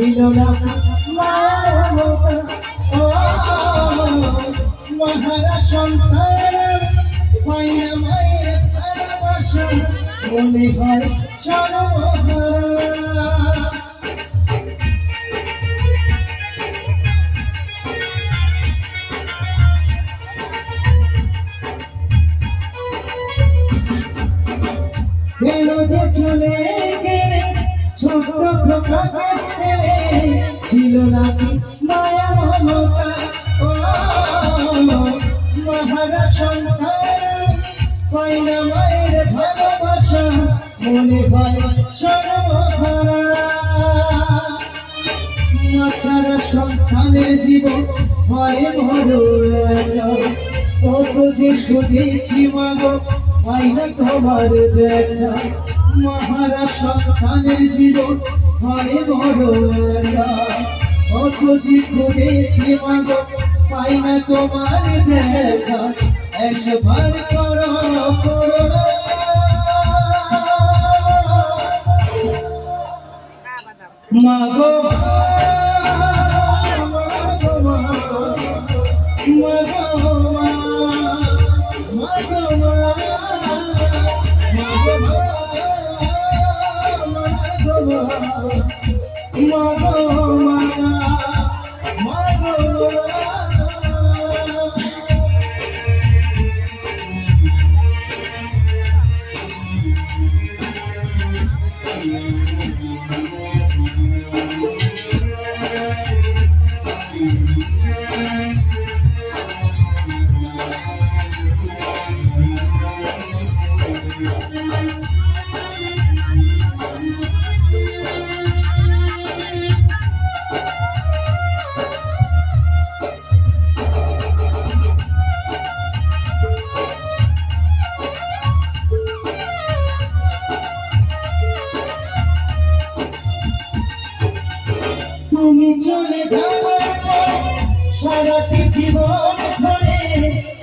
ছিল না মায়ের মতো ও মহারা সন্তান মায়া মায়ের ভালোবাসা মনে হয় সর্বহারা কেন যে চলে গেলে ছোট খোকাকে ফেলে ছিল না মায়া মমতা ও মহারা সন্তান কইনা মায়ের ভালোবাসা মনে হয় সর্বহারা মাছারা সন্তানের জীবন হয় বড় কত যে খুঁজেছি মাগো আইনা তোমার দেখা মহারা সন্তানের জীবন হয় বড় কত যে খুঁজেছি মাগো পাই না তোমার দেখা একবার করো করো মাগো তুমি চলে যাওয়ার পর সারাটি জীবন ধরে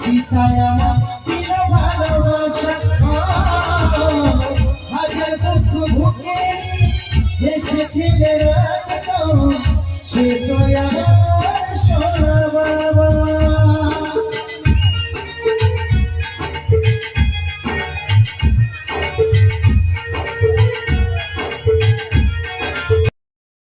পিতায় আমার দিল ভালোবাসা হাজার দুঃখ ভুকে এসেছিলে